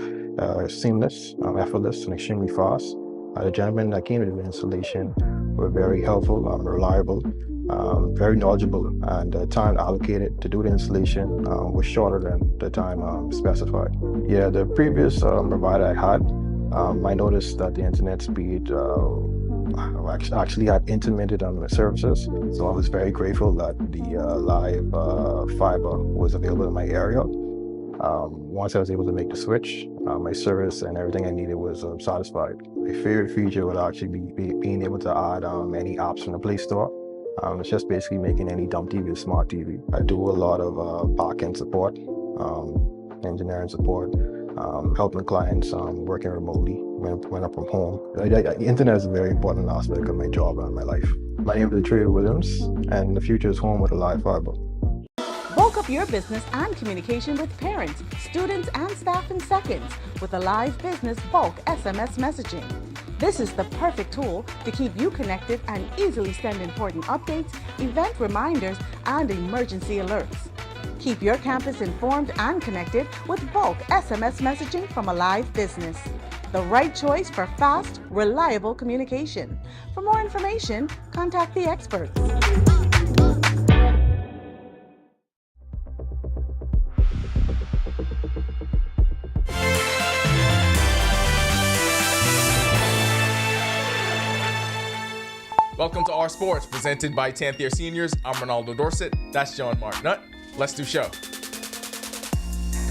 Speaker 19: seamless, effortless, and extremely fast. The gentlemen that came to the installation were very helpful, reliable, very knowledgeable, and the time allocated to do the installation was shorter than the time specified. Yeah, the previous provider I had, I noticed that the internet speed actually had intermittent on the services, so I was very grateful that the live fiber was available in my area. Once I was able to make the switch, my service and everything I needed was satisfied. My favorite feature would actually be being able to add any apps from the Play Store. It's just basically making any dumb TV a smart TV. I do a lot of back-end support, engineering support, helping clients working remotely when I'm from home. The internet is a very important aspect of my job and my life. My name is Trey Williams, and the future is home with a live fiber.
Speaker 12: Bulk up your business and communication with parents, students, and staff in seconds with a live business bulk SMS messaging. This is the perfect tool to keep you connected and easily send important updates, event reminders, and emergency alerts. Keep your campus informed and connected with bulk SMS messaging from a live business. The right choice for fast, reliable communication. For more information, contact the experts.
Speaker 1: Welcome to Our Sports, presented by 10th Year Seniors. I'm Ronaldo Dorset. That's John Martinutt. Let's do show.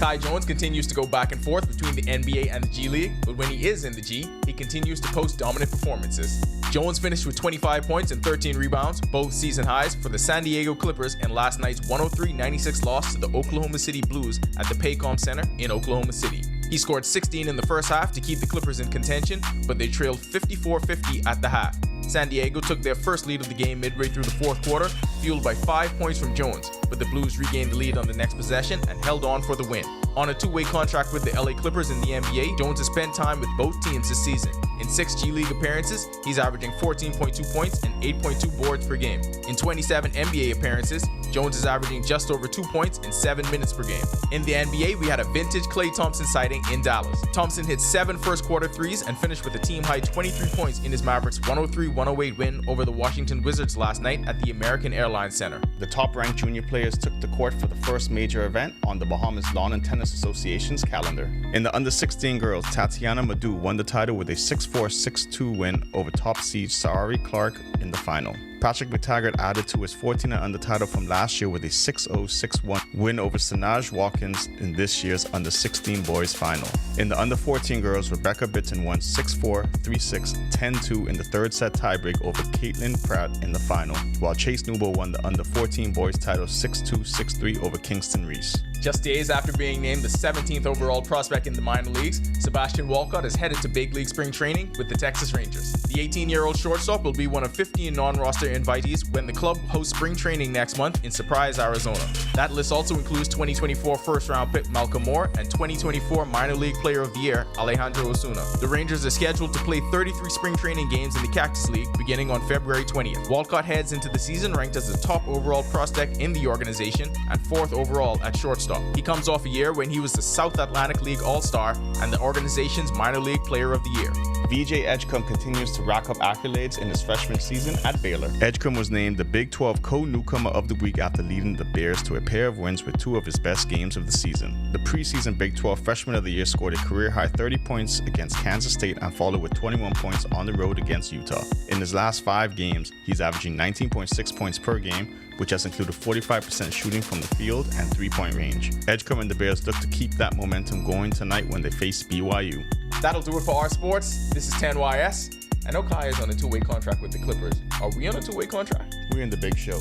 Speaker 1: Kai Jones continues to go back and forth between the NBA and the G League, but when he is in the G, he continues to post dominant performances. Jones finished with 25 points and 13 rebounds, both season highs for the San Diego Clippers in last night's 103-96 loss to the Oklahoma City Blues at the Paycom Center in Oklahoma City. He scored 16 in the first half to keep the Clippers in contention, but they trailed 54-50 at the half. San Diego took their first lead of the game midway through the fourth quarter, fueled by 5 points from Jones, but the Blues regained the lead on the next possession and held on for the win. On a two-way contract with the LA Clippers in the NBA, Jones has spent time with both teams this season. In 6 G League appearances, he's averaging 14.2 points and 8.2 boards per game. In 27 NBA appearances, Jones is averaging just over 2 points in 7 minutes per game. In the NBA, we had a vintage Klay Thompson sighting in Dallas. Thompson hit 7 first-quarter threes and finished with a team-high 23 points in his Mavericks' 103-108 win over the Washington Wizards last night at the American Airlines Center.
Speaker 13: The top-ranked junior players took the court for the first major event on the Bahamas Lawn and Tennis Association's calendar. In the under-16 girls, Tatiana Madu won the title with a 6-4, 6-2 win over top seed Sari Clark in the final. Patrick McTaggart added to his 14-under title from last year with a 6-0, 6-1 win over Sanaj Watkins in this year's under-16 boys final. In the under-14 girls, Rebecca Bitton won 6-4, 3-6, 10-2 in the third set tiebreak over Caitlin Pratt in the final, while Chase Newbo won the under-14 boys title 6-2, 6-3 over Kingston Reese.
Speaker 1: Just days after being named the 17th overall prospect in the minor leagues, Sebastian Walcott is headed to big league spring training with the Texas Rangers. The 18-year-old shortstop will be one of 15 non-roster invitees when the club hosts spring training next month in Surprise, Arizona. That list also includes 2024 first-round pick Malcolm Moore and 2024 minor league player of the year Alejandro Osuna. The Rangers are scheduled to play 33 spring training games in the Cactus League beginning on February 20th. Walcott heads into the season ranked as the top overall prospect in the organization and 4th overall at shortstop. He comes off a year when he was the South Atlantic League All-Star and the organization's minor league player of the year.
Speaker 13: VJ Edgecombe continues to rack up accolades in his freshman season at Baylor. Edgecombe was named the Big 12 Co-Newcomer of the Week after leading the Bears to a pair of wins with 2 of his best games of the season. The preseason Big 12 Freshman of the Year scored a career-high 30 points against Kansas State and followed with 21 points on the road against Utah. In his last 5 games, he's averaging 19.6 points per game, which has included 45% shooting from the field and 3-point range. Edgecombe and the Bears look to keep that momentum going tonight when they face BYU.
Speaker 1: That'll do it for our sports. This is 10YS. I know Kai is on a 2-way contract with the Clippers. Are we on a 2-way contract?
Speaker 13: We're in the big show.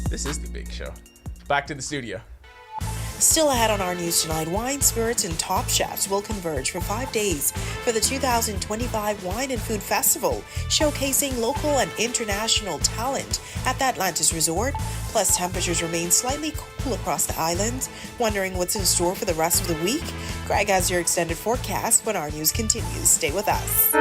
Speaker 1: This is the big show. Back to the studio.
Speaker 23: Still ahead on our news tonight, wine, spirits, and top chefs will converge for 5 days for the 2025 Wine and Food Festival, showcasing local and international talent at the Atlantis Resort. Plus, temperatures remain slightly cool across the islands. Wondering what's in store for the rest of the week? Greg has your extended forecast when our news continues. Stay with us.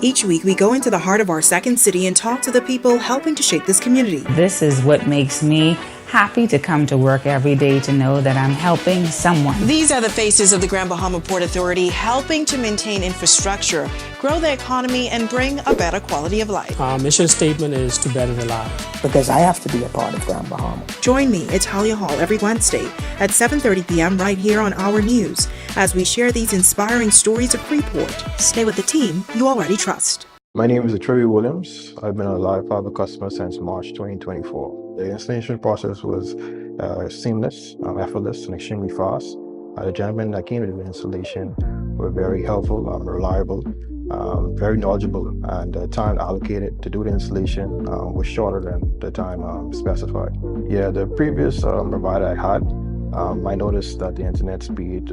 Speaker 15: Each week, we go into the heart of our second city and talk to the people helping to shape this community.
Speaker 16: This is what makes me happy to come to work every day, to know that I'm helping someone.
Speaker 23: These are the faces of the Grand Bahama Port Authority, helping to maintain infrastructure, grow the economy, and bring a better quality of life.
Speaker 17: Our mission statement is to better the life.
Speaker 18: Because I have to be a part of Grand Bahama.
Speaker 15: Join me at Talia Hall every Wednesday at 7:30 p.m. right here on Our News as we share these inspiring stories of Freeport. Stay with the team you already trust.
Speaker 19: My name is Trey Williams. I've been a Live Fiber customer since March 2024. The installation process was seamless, effortless, and extremely fast. The gentlemen that came to do the installation were very helpful, reliable, very knowledgeable, and the time allocated to do the installation was shorter than the time specified. Yeah, the previous provider I had, I noticed that the internet speed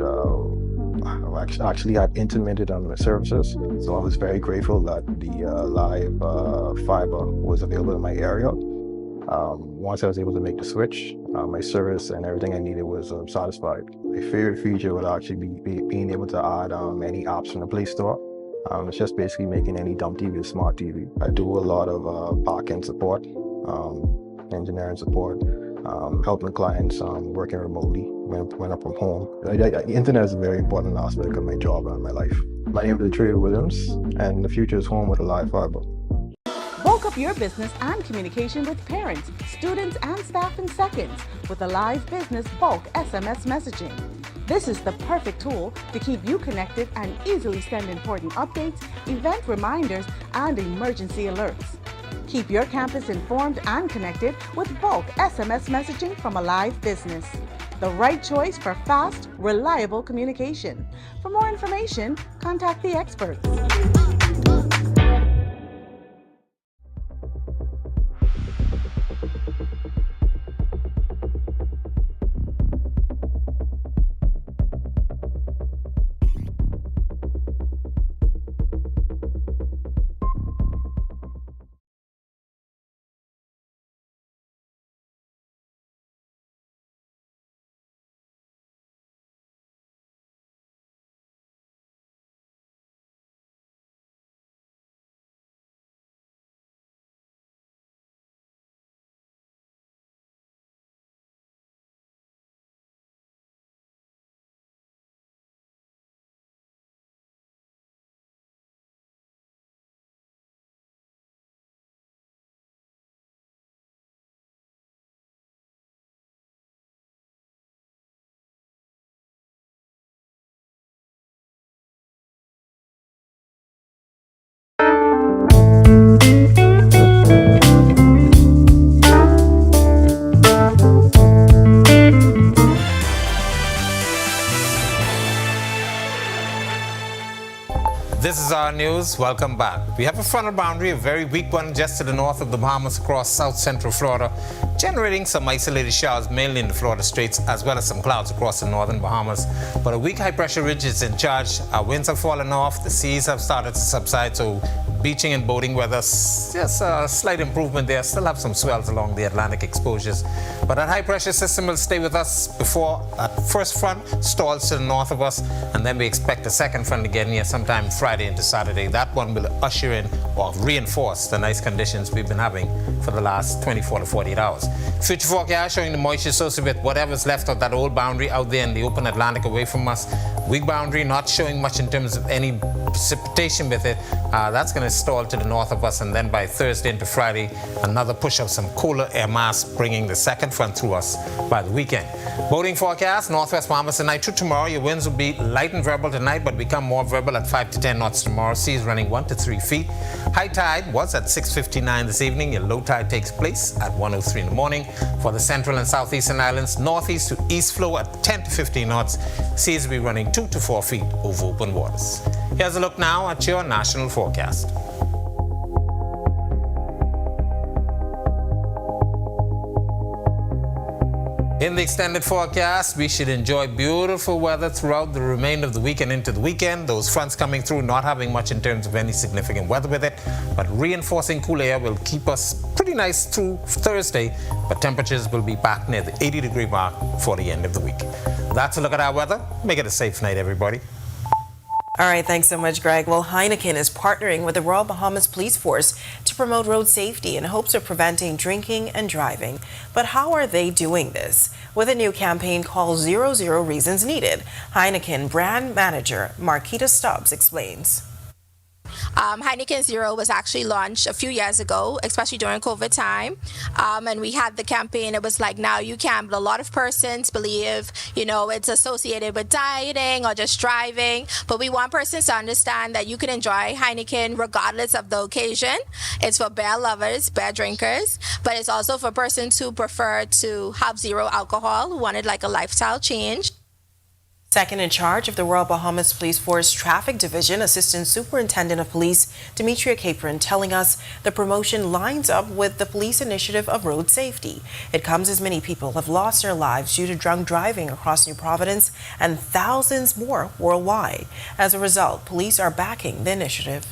Speaker 19: actually had intermittent on the services, so I was very grateful that the live fiber was available in my area. Once I was able to make the switch, my service and everything I needed was satisfied. My favorite feature would actually be being able to add any apps from the Play Store. It's just basically making any dumb TV a smart TV. I do a lot of back-end support, engineering support, helping clients working remotely when I'm from home. The internet is a very important aspect of my job and my life. My name is Trey Williams, and the future is home with a live fiber.
Speaker 12: Bulk up your business and communication with parents, students, and staff in seconds with a live business bulk SMS messaging. This is the perfect tool to keep you connected and easily send important updates, event reminders, and emergency alerts. Keep your campus informed and connected with bulk SMS messaging from a live business. The right choice for fast, reliable communication. For more information, contact the experts.
Speaker 9: is our news. Welcome back. We have a frontal boundary, a very weak one just to the north of the Bahamas across south central Florida, generating some isolated showers mainly in the Florida Straits, as well as some clouds across the northern Bahamas. But a weak high pressure ridge is in charge. Our winds have fallen off. The seas have started to subside, so beaching and boating weather, just a slight improvement there. Still have some swells along the Atlantic exposures. But that high pressure system will stay with us before that first front stalls to the north of us, and then we expect a second front again here sometime Friday into Saturday. That one will usher in or reinforce the nice conditions we've been having for the last 24 to 48 hours. Future forecast showing the moisture associated with whatever's left of that old boundary out there in the open Atlantic away from us. Weak boundary, not showing much in terms of any precipitation with it. That's going to stall to the north of us, and then by Thursday into Friday, another push of some cooler air mass bringing the second front through us by the weekend. Boating forecast, northwest Bahamas tonight through tomorrow. Your winds will be light and variable tonight, but become more variable at 5 to 10 knots tomorrow. Seas running 1 to 3 feet. High tide was at 6:59 this evening. Your low tide takes place at 1:03 in the morning. For the central and southeastern islands, northeast to east flow at 10 to 15 knots. Seas will be running 2 to 4 feet over open waters. Here's a look now at your national forecast. In the extended forecast, we should enjoy beautiful weather throughout the remainder of the week and into the weekend. Those fronts coming through, not having much in terms of any significant weather with it, but reinforcing cool air will keep us pretty nice through Thursday, but temperatures will be back near the 80-degree mark for the end of the week. That's a look at our weather. Make it a safe night, everybody.
Speaker 23: All right, thanks so much, Greg. Well, Heineken is partnering with the Royal Bahamas Police Force to promote road safety in hopes of preventing drinking and driving. But how are they doing this? With a new campaign called 00 Reasons Needed, Heineken brand manager Marquita Stubbs explains.
Speaker 2: Heineken Zero was actually launched a few years ago, especially during COVID time. And we had the campaign. It was like, now you can, but a lot of persons believe, it's associated with dieting or just driving. But we want persons to understand that you can enjoy Heineken regardless of the occasion. It's for beer lovers, beer drinkers, but it's also for persons who prefer to have zero alcohol, who wanted like a lifestyle change.
Speaker 23: Second in charge of the Royal Bahamas Police Force Traffic Division, Assistant Superintendent of Police Demetria Capron, telling us the promotion lines up with the police initiative of road safety. It comes as many people have lost their lives due to drunk driving across New Providence and thousands more worldwide. As a result, police are backing the initiative.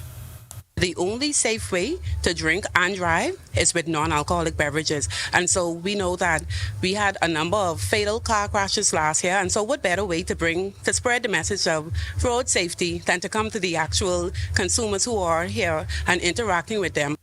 Speaker 6: The only safe way to drink and drive is with non-alcoholic beverages. And so we know that we had a number of fatal car crashes last year. And so what better way to spread the message of road safety than to come to the actual consumers who are here and interacting with them.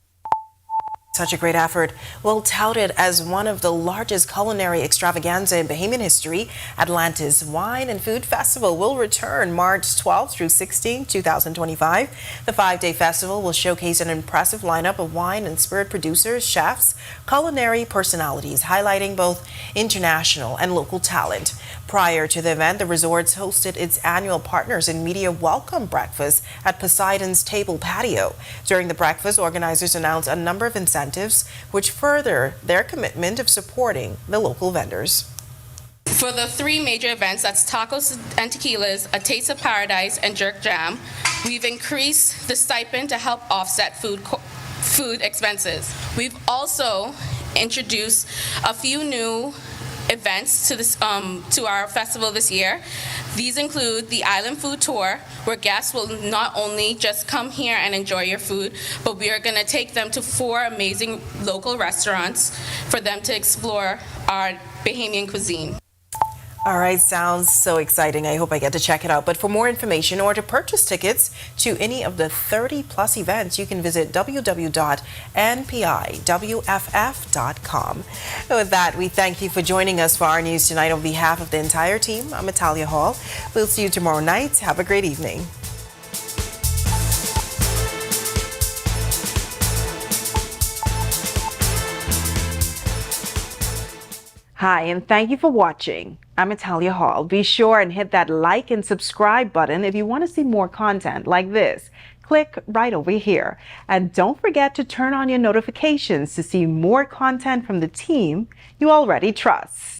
Speaker 23: Such a great effort. Well, touted as one of the largest culinary extravaganza in Bahamian history, Atlantis Wine and Food Festival will return March 12 through 16, 2025. The 5-day festival will showcase an impressive lineup of wine and spirit producers, chefs, culinary personalities, highlighting both international and local talent. Prior to the event, the resorts hosted its annual Partners in Media Welcome Breakfast at Poseidon's Table Patio. During the breakfast, organizers announced a number of incentives which further their commitment of supporting the local vendors.
Speaker 14: For the 3 major events, that's Tacos and Tequilas, A Taste of Paradise, and Jerk Jam, we've increased the stipend to help offset food expenses. We've also introduced a few new events to our festival this year. These include the Island Food Tour, where guests will not only just come here and enjoy your food, but we are going to take them to 4 amazing local restaurants for them to explore our Bahamian cuisine.
Speaker 23: All right, sounds so exciting. I hope I get to check it out. But for more information or to purchase tickets to any of the 30-plus events, you can visit www.npiwff.com. With that, we thank you for joining us for our news tonight. On behalf of the entire team, I'm Natalia Hall. We'll see you tomorrow night. Have a great evening. Hi, and thank you for watching. I'm Natalia Hall. Be sure and hit that like and subscribe button if you want to see more content like this. Click right over here. And don't forget to turn on your notifications to see more content from the team you already trust.